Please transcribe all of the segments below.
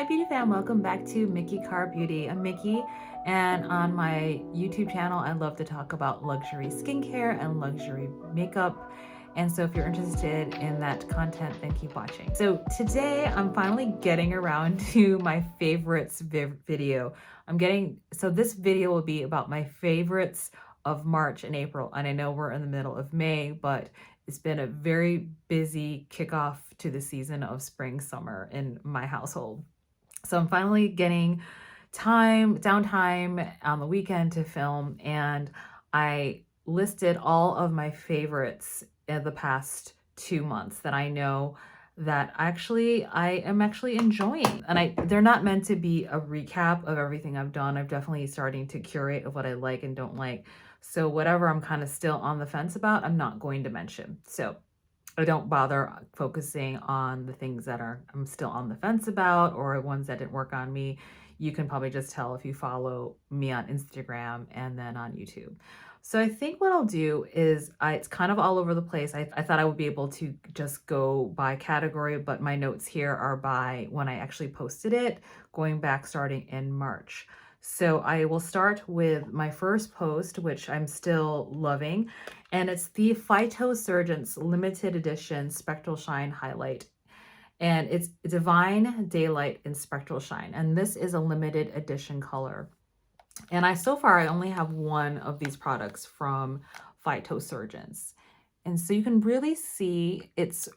Hi beauty fam, welcome back to Mickey Car Beauty. I'm Mickey, and on my YouTube channel I love to talk about luxury skincare and luxury makeup. And so if you're interested in that content, then keep watching. So today I'm finally getting around to my favorites video. So this video will be about my favorites of March and April. And I know we're in the middle of May, but it's been a very busy kickoff to the season of spring, summer in my household. So I'm finally getting downtime on the weekend to film, and I listed all of my favorites in the past 2 months that I know that I am actually enjoying. And they're not meant to be a recap of everything I've done. I'm definitely starting to curate of what I like and don't like. So whatever I'm kind of still on the fence about, I'm not going to mention. So I don't bother focusing on the things that I'm still on the fence about or ones that didn't work on me. You can probably just tell if you follow me on Instagram and then on YouTube. So I think what I'll do is it's kind of all over the place. I thought I would be able to just go by category, but my notes here are by when I actually posted it, going back starting in March. So I will start with my first post, which I'm still loving, and it's the Phytosurgence limited edition Spectral Shine highlight. And it's Divine Daylight in Spectral Shine. And this is a limited edition color. And so far I only have one of these products from Phytosurgence. And so you can really see it's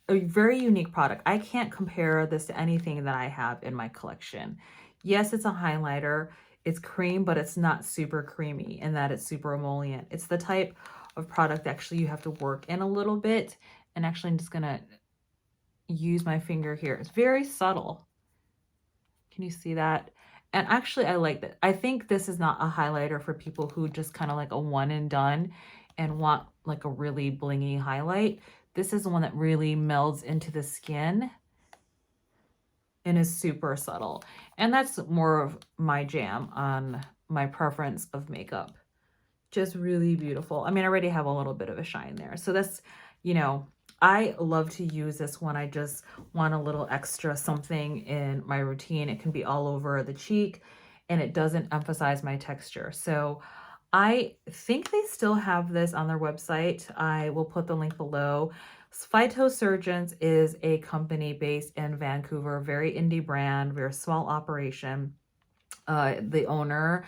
a very unique product. I can't compare this to anything that I have in my collection. Yes, it's a highlighter. It's cream, but it's not super creamy in that it's super emollient. It's the type of product that actually you have to work in a little bit. And actually I'm just gonna use my finger here. It's very subtle. Can you see that? And actually I like that. I think this is not a highlighter for people who just kind of like a one and done and want like a really blingy highlight. This is the one that really melds into the skin and is super subtle. And that's more of my jam on my preference of makeup. Just really beautiful. I mean, I already have a little bit of a shine there. So that's, you know, I love to use this when I just want a little extra something in my routine. It can be all over the cheek and it doesn't emphasize my texture. So I think they still have this on their website. I will put the link below. Phytosurgence is a company based in Vancouver, very indie brand, very small operation. The owner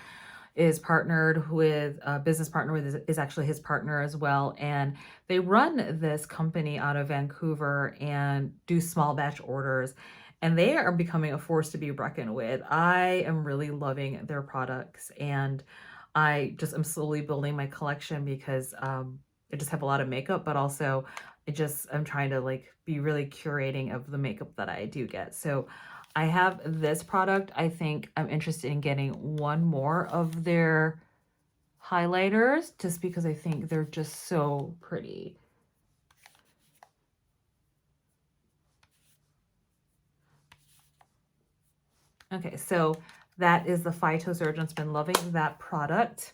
is partnered with a business partner with is actually his partner as well, and they run this company out of Vancouver and do small batch orders, and they are becoming a force to be reckoned with. I am really loving their products, and I just am slowly building my collection because I just have a lot of makeup, but also I'm trying to like be really curating of the makeup that I do get. So I have this product. I think I'm interested in getting one more of their highlighters just because I think they're just so pretty. Okay, so that is the Phytosurgence. Been loving that product.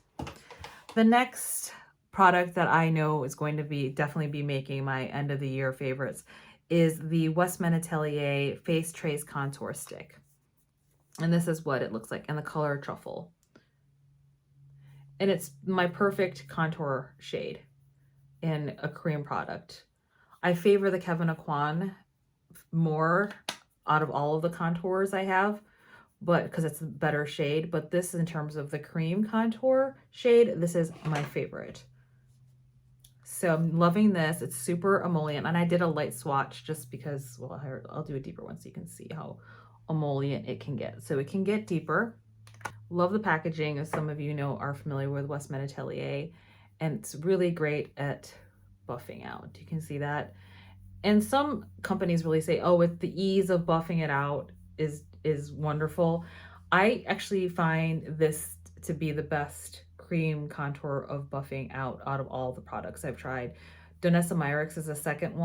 The next product that I know is going to definitely be making my end of the year favorites is the Westman Atelier Face Trace Contour Stick. And this is what it looks like in the color Truffle. And it's my perfect contour shade in a cream product. I favor the Kevin Aucoin more out of all of the contours I have, but because it's a better shade. But this, in terms of the cream contour shade, this is my favorite. So I'm loving this. It's super emollient, and I did a light swatch just because, well, I'll do a deeper one so you can see how emollient it can get. So it can get deeper. Love the packaging, as some of you know are familiar with Westman Atelier, and it's really great at buffing out. You can see that. And some companies really say, oh, with the ease of buffing it out is wonderful. I actually find this to be the best cream contour of buffing out of all the products I've tried. Donessa Myricks is the second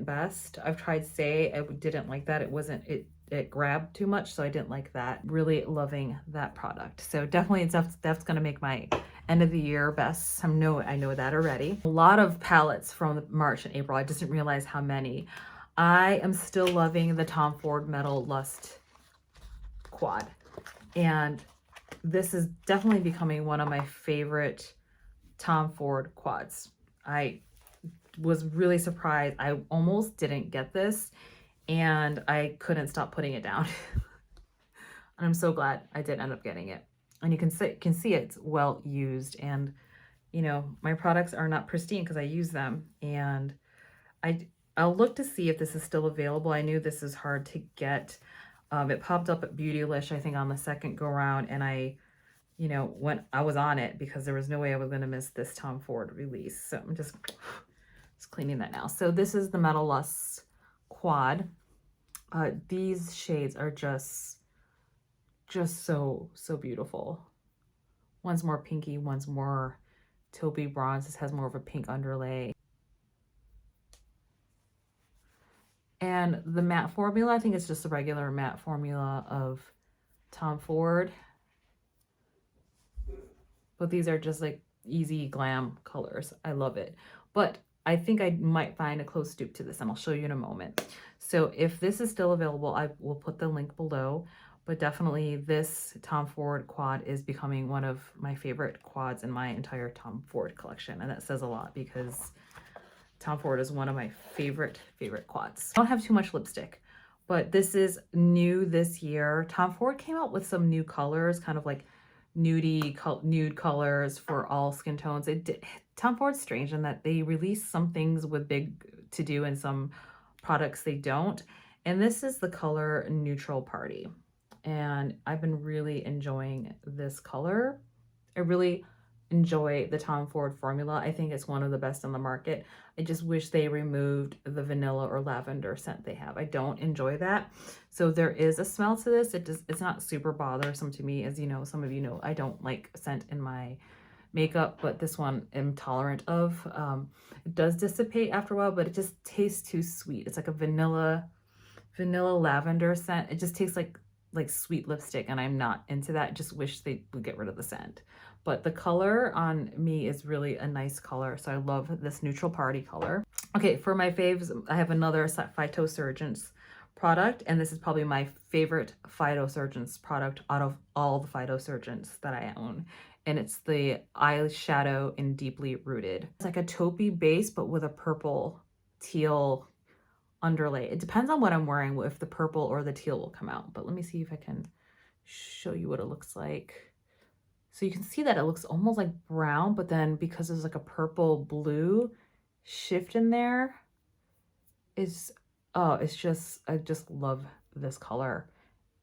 best. I've tried Say, I didn't like that. It grabbed too much, so I didn't like that. Really loving that product. So definitely that's gonna make my end of the year best. I know that already. A lot of palettes from March and April. I just didn't realize how many. I am still loving the Tom Ford Metal Lust quad. And this is definitely becoming one of my favorite Tom Ford quads. I was really surprised. I almost didn't get this and I couldn't stop putting it down. And I'm so glad I did end up getting it. And you can see it's well used, and you know, my products are not pristine because I use them. And I'll look to see if this is still available. I knew this is hard to get. It popped up at Beautylish, I think, on the second go round, and I was on it because there was no way I was going to miss this Tom Ford release. So I'm just cleaning that now. So this is the Metal Lust quad. These shades are just so beautiful. One's more pinky, one's more taupey bronze. This has more of a pink underlay. And the matte formula, I think it's just a regular matte formula of Tom Ford. But these are just like easy glam colors. I love it. But I think I might find a close dupe to this, and I'll show you in a moment. So if this is still available, I will put the link below. But definitely this Tom Ford quad is becoming one of my favorite quads in my entire Tom Ford collection. And that says a lot because Tom Ford is one of my favorite quads. I don't have too much lipstick, but this is new this year. Tom Ford came out with some new colors, kind of like nude colors for all skin tones. Tom Ford's strange in that they release some things with big to do and some products they don't. And this is the color Neutral Party. And I've been really enjoying this color. I really enjoy the Tom Ford formula. I think it's one of the best on the market. I just wish they removed the vanilla or lavender scent they have. I don't enjoy that. So there is a smell to this. It's not super bothersome to me. As you know, some of you know, I don't like scent in my makeup, but this one I'm tolerant of. It does dissipate after a while, but it just tastes too sweet. It's like a vanilla lavender scent. It just tastes like sweet lipstick, and I'm not into that. Just wish they would get rid of the scent. But the color on me is really a nice color, so I love this Neutral Party color. Okay, for my faves, I have another Phytosurgence product, and this is probably my favorite Phytosurgence product out of all the Phytosurgence that I own. And it's the Eyeshadow in Deeply Rooted. It's like a taupey base, but with a purple teal underlay. It depends on what I'm wearing if the purple or the teal will come out, but let me see if I can show you what it looks like. So you can see that it looks almost like brown, but then because there's like a purple blue shift in there, I just love this color.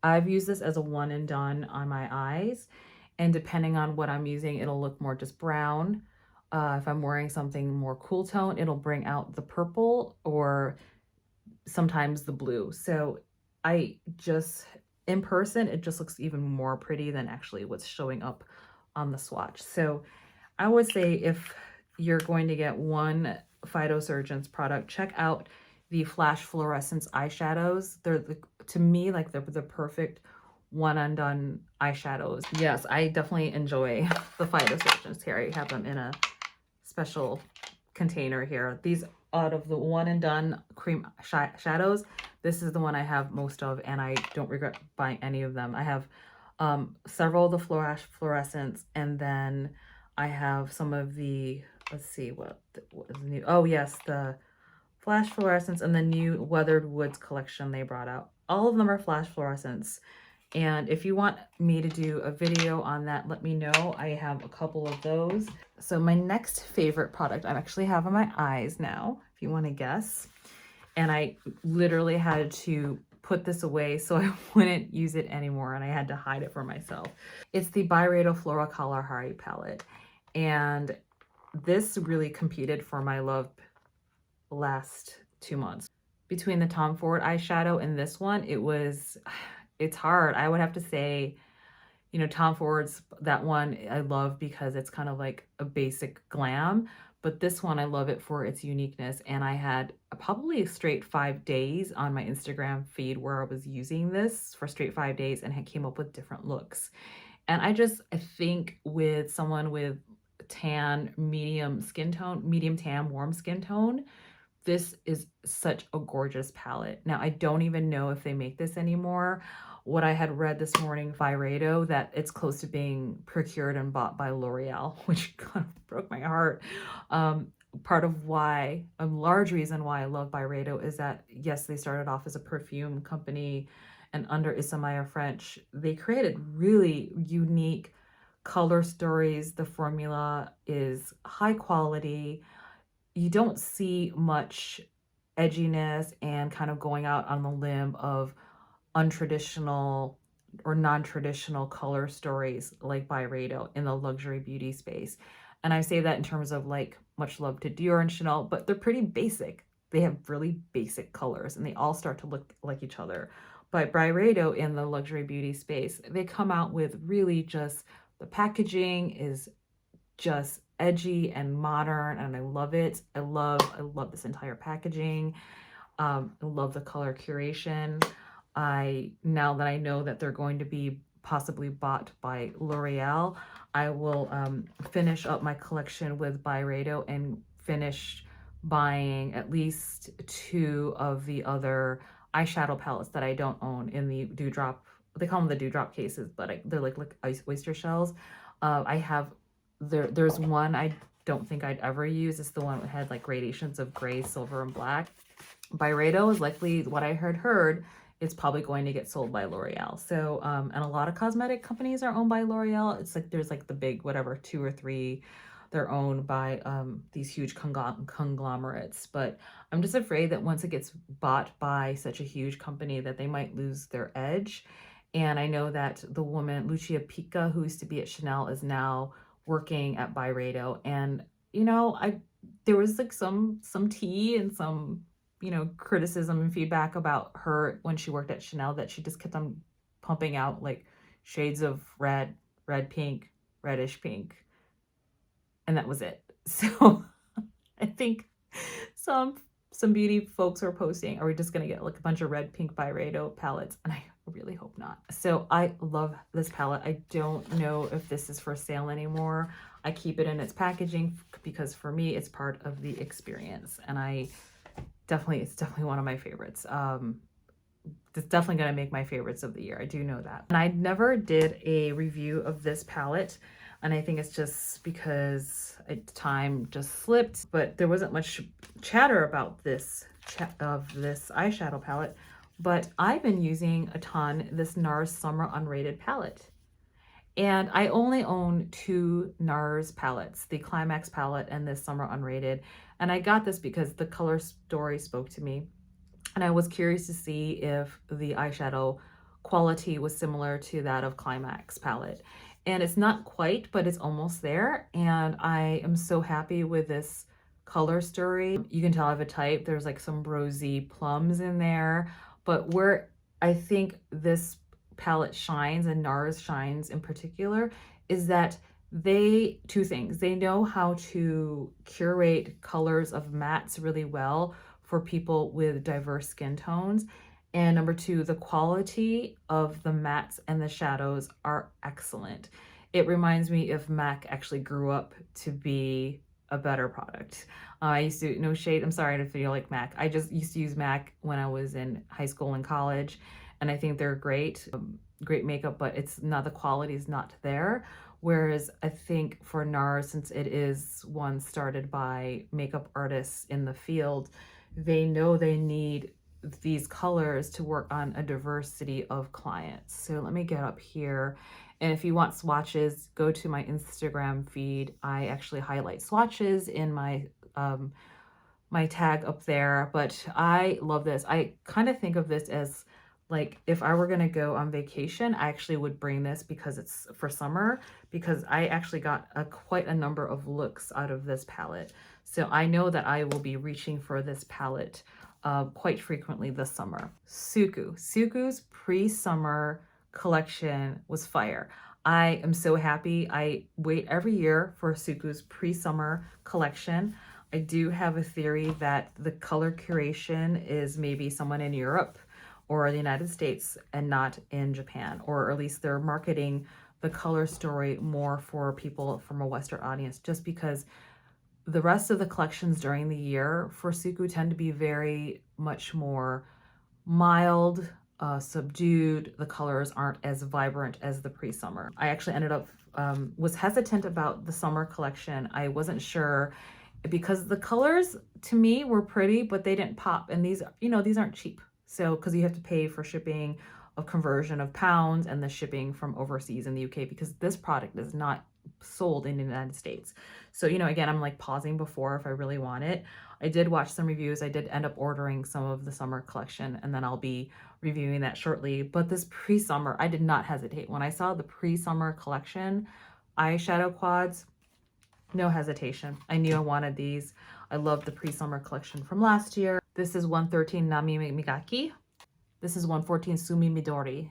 I've used this as a one and done on my eyes, and depending on what I'm using, it'll look more just brown. If I'm wearing something more cool tone, it'll bring out the purple or sometimes the blue. So in person, it just looks even more pretty than actually what's showing up on the swatch. So I would say if you're going to get one Phytosurgence product, check out the Flash Florescence eyeshadows. They're to me like they're the perfect one and done eyeshadows. Yes, I definitely enjoy the Phytosurgence here. I have them in a special container here. These out of the one and done cream shadows, this is the one I have most of, and I don't regret buying any of them. I have several of the Florescence, and then I have some of the, let's see, what is new? Oh yes, the Flash Florescence and the new Weathered Woods collection they brought out. All of them are Flash Florescence. And if you want me to do a video on that, let me know. I have a couple of those. So my next favorite product I actually have on my eyes now, if you want to guess. And I literally had to put this away so I wouldn't use it anymore, and I had to hide it for myself. It's the BYREDO Flora Kalahari Palette. And this really competed for my love the last 2 months. Between the Tom Ford eyeshadow and this one, it's hard. I would have to say, you know, Tom Ford's, that one I love because it's kind of like a basic glam, but this one I love it for its uniqueness. And I had probably a straight 5 days on my Instagram feed where I was using this for straight 5 days and came up with different looks. And I think with someone with tan, medium tan, warm skin tone, this is such a gorgeous palette. Now, I don't even know if they make this anymore, what I had read this morning, BYREDO, that it's close to being procured and bought by L'Oreal, which kind of broke my heart. Part of why, a large reason why I love BYREDO is that, yes, they started off as a perfume company, and under Isamaya French, they created really unique color stories. The formula is high quality. You don't see much edginess and kind of going out on the limb of untraditional or non-traditional color stories like BYREDO in the luxury beauty space. And I say that in terms of like much love to Dior and Chanel, but they're pretty basic. They have really basic colors and they all start to look like each other. But BYREDO in the luxury beauty space, they come out with really just, the packaging is just edgy and modern, and I love it. I love this entire packaging. I love the color curation. Now that I know that they're going to be possibly bought by L'Oreal, I will finish up my collection with BYREDO and finish buying at least 2 of the other eyeshadow palettes that I don't own in the dewdrop. They call them the dewdrop cases, but they're like oyster shells. I have there's one I don't think I'd ever use. It's the one that had like gradations of gray, silver, and black. BYREDO is likely, what I heard, it's probably going to get sold by L'Oreal. So, and a lot of cosmetic companies are owned by L'Oreal. It's like there's like the big, whatever, 2 or 3, they're owned by these huge conglomerates. But I'm just afraid that once it gets bought by such a huge company that they might lose their edge. And I know that the woman, Lucia Pica, who used to be at Chanel, is now working at BYREDO. And, you know, there was like some tea and some, you know, criticism and feedback about her when she worked at Chanel, that she just kept on pumping out like shades of red, pink, reddish pink, and that was it. So I think some beauty folks are posting, are we just gonna get like a bunch of red, pink BYREDO palettes? And I really hope not. So I love this palette. I don't know if this is for sale anymore. I keep it in its packaging because for me, it's part of the experience, and it's definitely one of my favorites. It's definitely going to make my favorites of the year. I do know that. And I never did a review of this palette, and I think it's just because time just slipped, but there wasn't much chatter about this eyeshadow palette. But I've been using a ton this NARS Summer Unrated palette. And I only own 2 NARS palettes, the Climax palette and this Summer Unrated. And I got this because the color story spoke to me. And I was curious to see if the eyeshadow quality was similar to that of Climax palette. And it's not quite, but it's almost there. And I am so happy with this color story. You can tell I have a type. There's like some rosy plums in there. But where I think this palette shines, and NARS shines in particular, is that 2 things. They know how to curate colors of mattes really well for people with diverse skin tones. And number 2, the quality of the mattes and the shadows are excellent. It reminds me if MAC actually grew up to be a better product. I used to, no shade, I'm sorry to feel like MAC. I just used to use MAC when I was in high school and college, and I think they're great makeup, but it's not, the quality is not there. Whereas I think for NARS, since it is one started by makeup artists in the field, they know they need these colors to work on a diversity of clients. So let me get up here. And if you want swatches, go to my Instagram feed. I actually highlight swatches in my my tag up there. But I love this. I kind of think of this as like, if I were gonna go on vacation, I actually would bring this because it's for summer, because I actually got quite a number of looks out of this palette. So I know that I will be reaching for this palette quite frequently this summer. SUQQU's pre-summer collection was fire. I am so happy. I wait every year for SUQQU's pre-summer collection. I do have a theory that the color curation is maybe someone in Europe or the United States and not in Japan, or at least they're marketing the color story more for people from a Western audience, just because the rest of the collections during the year for SUQQUU tend to be very much more mild, subdued. The colors aren't as vibrant as the pre-summer. I actually ended up, was hesitant about the summer collection. I wasn't sure because the colors to me were pretty, but they didn't pop. And these, you know, these aren't cheap. So, because you have to pay for shipping of conversion of pounds and the shipping from overseas in the UK, because this product is not sold in the United States. So, you know, again, I'm like pausing before if I really want it. I did watch some reviews. I did end up ordering some of the summer collection, and then I'll be reviewing that shortly. But this pre-summer, I did not hesitate. When I saw the pre-summer collection eyeshadow quads, no hesitation. I knew I wanted these. I love the pre-summer collection from last year. This is 113 Nami Migaki. This is 114 Sumi Midori.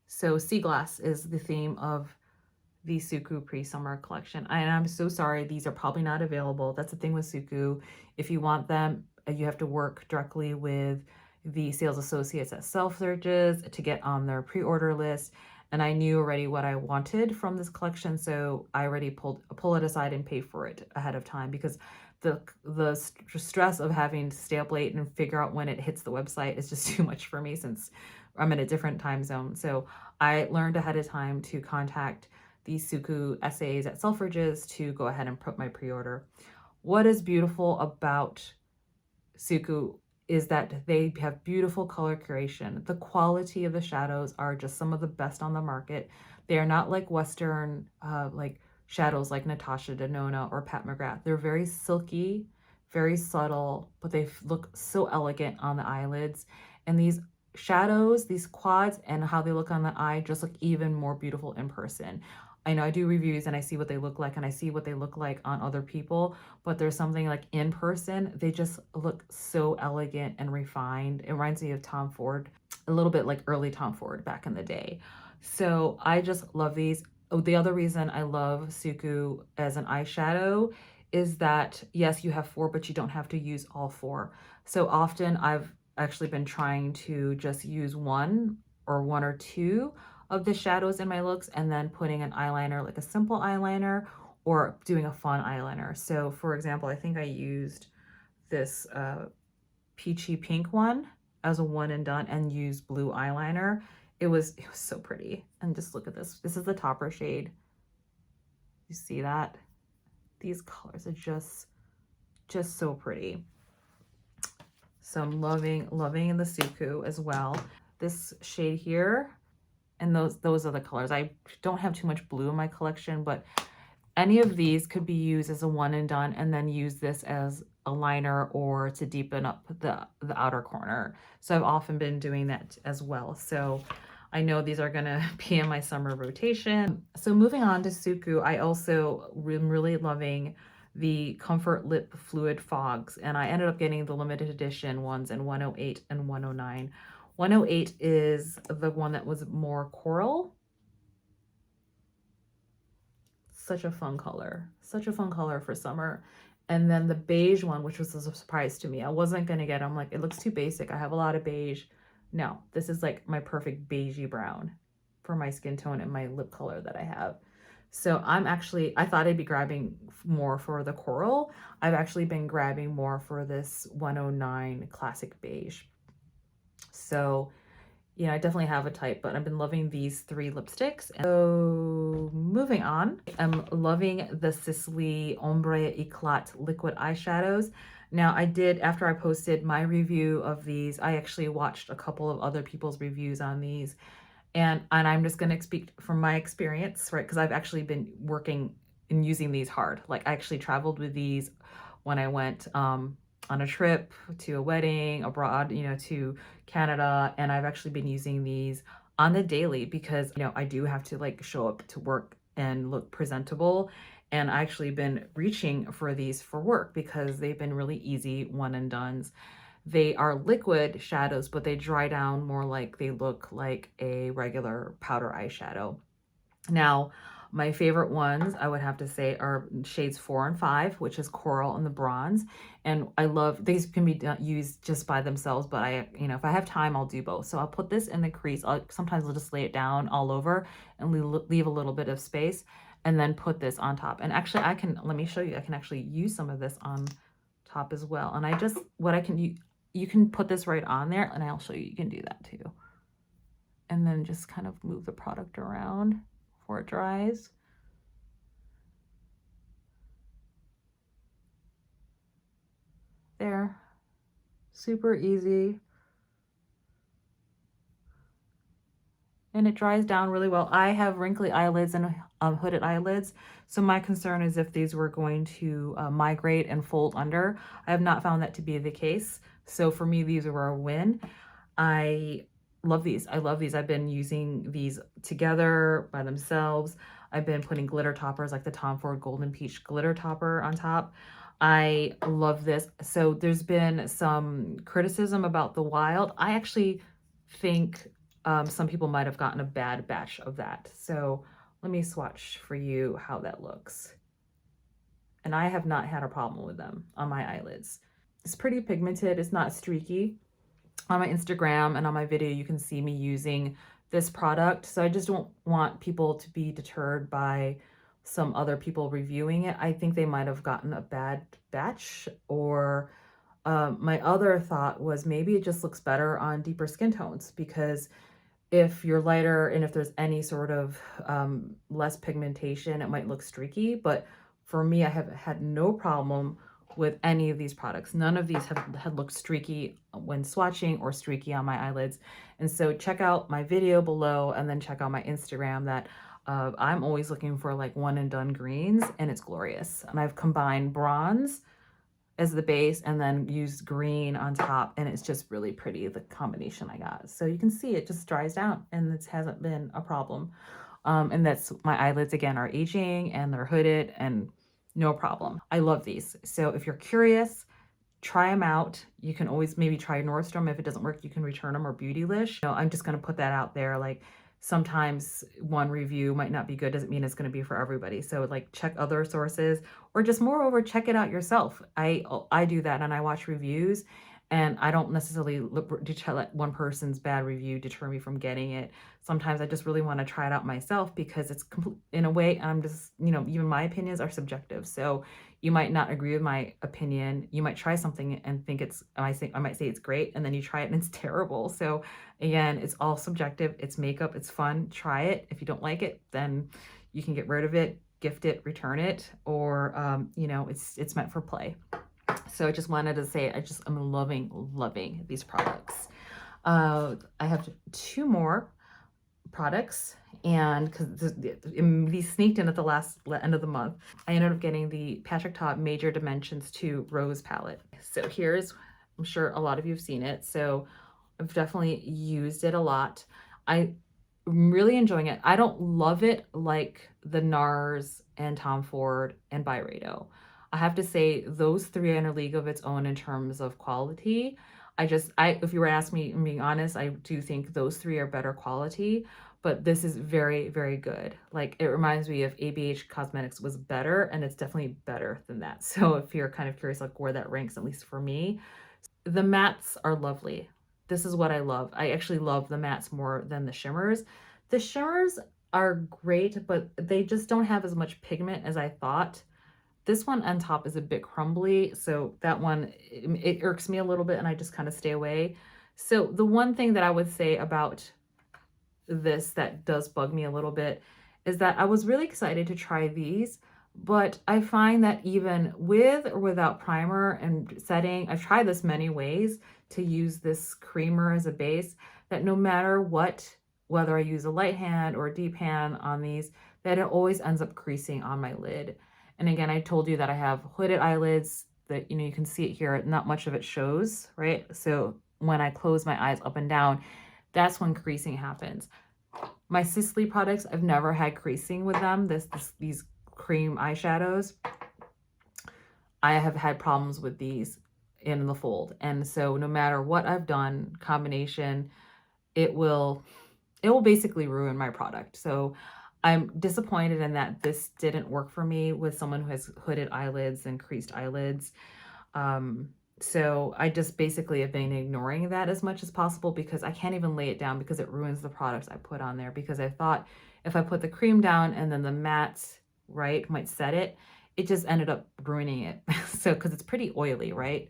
So sea glass is the theme of the SUQQU pre-summer collection. And I'm so sorry, these are probably not available. That's the thing with SUQQU. If you want them, you have to work directly with the sales associates at Self-Searches to get on their pre-order list. And I knew already what I wanted from this collection, so I already pull it aside and pay for it ahead of time, because the stress of having to stay up late and figure out when it hits the website is just too much for me since I'm in a different time zone. So I learned ahead of time to contact these SUQQU SAs at Selfridges to go ahead and put my pre-order. What is beautiful about SUQQU is that they have beautiful color curation. The quality of the shadows are just some of the best on the market. They are not like Western like shadows like Natasha Denona or Pat McGrath. They're very silky, very subtle, but they look so elegant on the eyelids. And these shadows, these quads, and how they look on the eye just look even more beautiful in person. I know I do reviews and I see what they look like and I see what they look like on other people, but there's something like in person, they just look so elegant and refined. It reminds me of Tom Ford, a little bit like early Tom Ford back in the day. So I just love these. Oh, the other reason I love SUQQU as an eyeshadow is that, yes, you have 4, but you don't have to use all 4. So often I've actually been trying to just use 1 or 2 of the shadows in my looks and then putting an eyeliner, like a simple eyeliner, or doing a fun eyeliner. So for example, I think I used this peachy pink one as a one and done and used blue eyeliner. It was so pretty. And just look at this. This is the topper shade. You see that? These colors are just so pretty. So I'm loving the SUQQU as well. This shade here, and those are the colors. I don't have too much blue in my collection, but any of these could be used as a one and done, and then use this as a liner or to deepen up the outer corner. So I've often been doing that as well. So I know these are gonna be in my summer rotation. So moving on to SUQQU, I also am really loving the Comfort Lip Fluid Fogs, and I ended up getting the limited edition ones in 108 and 109. 108 is the one that was more coral. Such a fun color for summer. And then the beige one, which was a surprise to me. I wasn't gonna get, I'm like, it looks too basic. I have a lot of beige. No, this is like my perfect beigey brown for my skin tone and my lip color that I have. So I thought I'd be grabbing more for the coral. I've actually been grabbing more for this 109 classic beige. So, yeah, I definitely have a type, but I've been loving these 3 lipsticks. So moving on, I'm loving the SISLEY Ombre Eclat liquid eyeshadows. Now I did, after I posted my review of these, I actually watched a couple of other people's reviews on these. And I'm just going to speak from my experience, right? Because I've actually been working and using these hard. Like I actually traveled with these when I went on a trip to a wedding abroad, you know, to Canada. And I've actually been using these on the daily because, you know, I do have to like show up to work and look presentable. And I actually been reaching for these for work because they've been really easy one and dones. They are liquid shadows, but they dry down more like they look like a regular powder eyeshadow. Now, my favorite ones, I would have to say, are shades 4 and 5, which is coral and the bronze. And I love, these can be used just by themselves, but you know, if I have time, I'll do both. So I'll put this in the crease. Sometimes I'll just lay it down all over and leave a little bit of space and then put this on top. And actually let me show you, I can actually use some of this on top as well. And you can put this right on there and I'll show you, you can do that too. and then just kind of move the product around before it dries. There, super easy. And it dries down really well. I have wrinkly eyelids and hooded eyelids, so my concern is if these were going to migrate and fold under. I have not found that to be the case, so for me these were a win. I love these. I love these. I've been using these together by themselves. I've been putting glitter toppers like the Tom Ford Golden Peach glitter topper on top. I love this. So there's been some criticism about the Wild. I actually think some people might have gotten a bad batch of that. So let me swatch for you how that looks. And I have not had a problem with them on my eyelids. It's pretty pigmented. It's not streaky. On my Instagram and on my video, you can see me using this product. So I just don't want people to be deterred by some other people reviewing it. I think they might have gotten a bad batch, or my other thought was maybe it just looks better on deeper skin tones, because if you're lighter and if there's any sort of less pigmentation, it might look streaky. But for me, I have had no problem with any of these products. None of these had looked streaky when swatching or streaky on my eyelids. And so check out my video below and then check out my Instagram. That I'm always looking for like one and done greens, and it's glorious. And I've combined bronze as the base and then used green on top, and it's just really pretty, the combination I got. So you can see it just dries down and it hasn't been a problem. And that's, my eyelids again are aging and they're hooded and no problem. I love these. So if you're curious, try them out. You can always maybe try Nordstrom. If it doesn't work, you can return them, or Beautylish. You know, I'm just going to put that out there. Like, sometimes one review might not be good, doesn't mean it's going to be for everybody. So like, check other sources, or just moreover, check it out yourself. I do that, and I watch reviews, and I don't necessarily let one person's bad review deter me from getting it. Sometimes I just really want to try it out myself, because it's in a way, I'm just, you know, even my opinions are subjective. So you might not agree with my opinion. You might try something and think it's, I might say it's great, and then you try it and it's terrible. So again, it's all subjective. It's makeup. It's fun. Try it. If you don't like it, then you can get rid of it, gift it, return it, or you know, it's meant for play. So I just wanted to say, I'm loving these products. I have 2 more products, and because these sneaked in at the end of the month, I ended up getting the Patrick Ta Major Dimensions 2 Rose Palette. So here's, I'm sure a lot of you have seen it, so I've definitely used it a lot. I'm really enjoying it. I don't love it like the NARS and Tom Ford and BYREDO. I have to say those 3 are in a league of its own in terms of quality. If you were asking me, I'm being honest, I do think those 3 are better quality, but this is very, very good. Like, it reminds me of ABH Cosmetics was better, and it's definitely better than that. So if you're kind of curious like where that ranks, at least for me, the mattes are lovely. This is what I love. I actually love the mattes more than the shimmers. The shimmers are great, but they just don't have as much pigment as I thought. This one on top is a bit crumbly, so that one, it irks me a little bit, and I just kind of stay away. So the one thing that I would say about this that does bug me a little bit is that I was really excited to try these, but I find that even with or without primer and setting, I've tried this many ways to use this creamer as a base, that no matter what, whether I use a light hand or a deep hand on these, that it always ends up creasing on my lid. And again, I told you that I have hooded eyelids, that, you know, you can see it here, not much of it shows, right? So when I close my eyes up and down, that's when creasing happens. My SISLEY products, I've never had creasing with them. These cream eyeshadows, I have had problems with these in the fold. And so no matter what I've done, combination, it will basically ruin my product. So I'm disappointed in that this didn't work for me with someone who has hooded eyelids and creased eyelids. So I just basically have been ignoring that as much as possible, because I can't even lay it down because it ruins the products I put on there, because I thought if I put the cream down and then the matte, right, might set it, it just ended up ruining it. So, because it's pretty oily, right?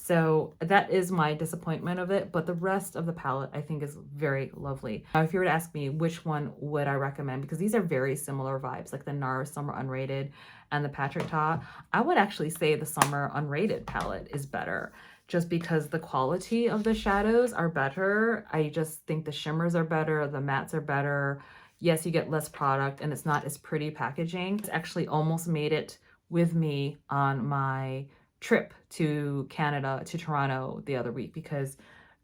So that is my disappointment of it, but the rest of the palette I think is very lovely. Now, if you were to ask me which one would I recommend, because these are very similar vibes, like the NARS Summer Unrated and the Patrick Ta, I would actually say the Summer Unrated palette is better, just because the quality of the shadows are better. I just think the shimmers are better, the mattes are better. Yes, you get less product and it's not as pretty packaging. It's actually almost made it with me on my trip to Canada, to Toronto the other week, because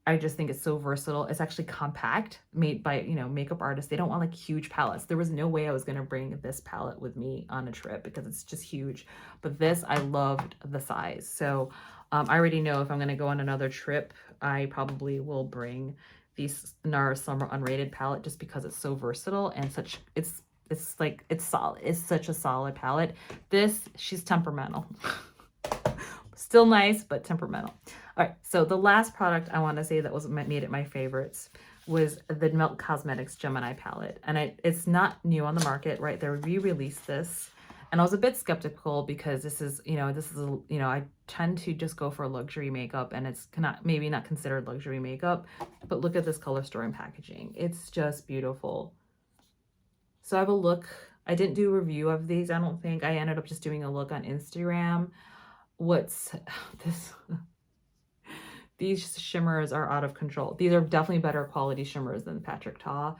I just think it's so versatile. It's actually compact, made by, you know, makeup artists. They don't want like huge palettes. There was no way I was going to bring this palette with me on a trip because it's just huge. But this, I loved the size. So I already know if I'm going to go on another trip, I probably will bring these NARS Summer Unrated palette, just because it's so versatile and such, it's like, it's solid. It's such a solid palette. This, she's temperamental. Still nice, but temperamental. All right, so the last product I want to say that made it my favorites was the Melt Cosmetics Gemini palette. And it's not new on the market, right? They re-released this. And I was a bit skeptical because this is, I tend to just go for luxury makeup, and it's maybe not considered luxury makeup, but look at this color story and packaging. It's just beautiful. So I have a look. I didn't do a review of these, I don't think. I ended up just doing a look on Instagram. What's this? These shimmers are out of control. These are definitely better quality shimmers than Patrick Ta.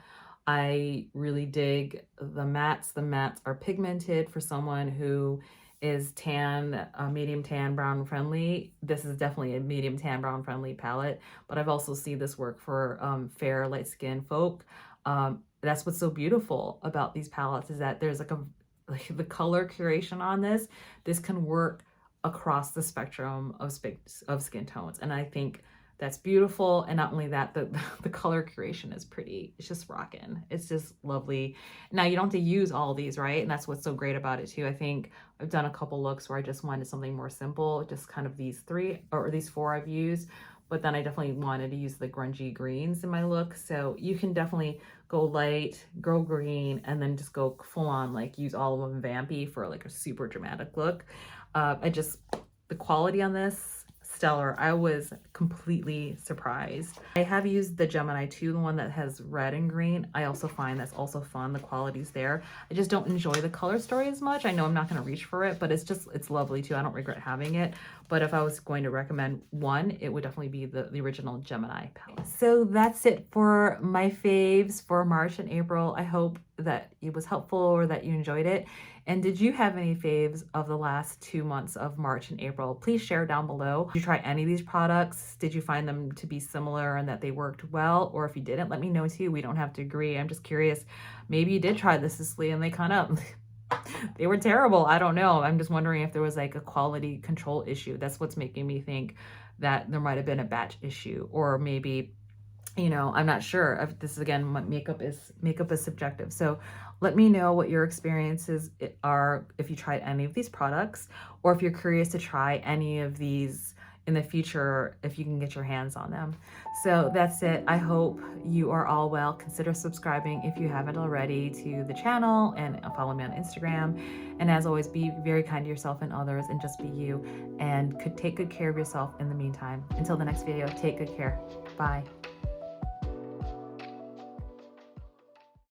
I really dig the mattes. The mattes are pigmented for someone who is tan, medium tan, brown friendly. This is definitely a medium tan, brown friendly palette, but I've also seen this work for fair, light skin folk. That's what's so beautiful about these palettes, is that there's like the color curation on this. This can work across the spectrum of skin tones, and I think that's beautiful. And not only that, the color curation is pretty. It's just rocking. It's just lovely. Now, you don't have to use all these, right? And that's what's so great about it too. I think I've done a couple looks where I just wanted something more simple, just kind of these these four I've used, but then I definitely wanted to use the grungy greens in my look. So you can definitely go light, go green, and then just go full on, like use all of them vampy for like a super dramatic look. The quality on this, stellar. I was completely surprised. I have used the Gemini 2, the one that has red and green. I also find that's also fun. The quality's there. I just don't enjoy the color story as much. I know I'm not going to reach for it, but it's lovely too. I don't regret having it. But if I was going to recommend one, it would definitely be the original Gemini palette. So that's it for my faves for March and April. I hope that it was helpful or that you enjoyed it. And did you have any faves of the last 2 months of March and April? Please share down below. Did you try any of these products? Did you find them to be similar and that they worked well? Or if you didn't, let me know too. We don't have to agree. I'm just curious. Maybe you did try the SISLEY and they kind of, they were terrible. I don't know. I'm just wondering if there was like a quality control issue. That's what's making me think that there might have been a batch issue, or maybe, I'm not sure. If this is, again, makeup is subjective. So let me know what your experiences are if you tried any of these products, or if you're curious to try any of these in the future, if you can get your hands on them. So that's it. I hope you are all well. Consider subscribing if you haven't already to the channel, and follow me on Instagram. And as always, be very kind to yourself and others, and just be you, and take good care of yourself in the meantime. Until the next video, take good care. Bye.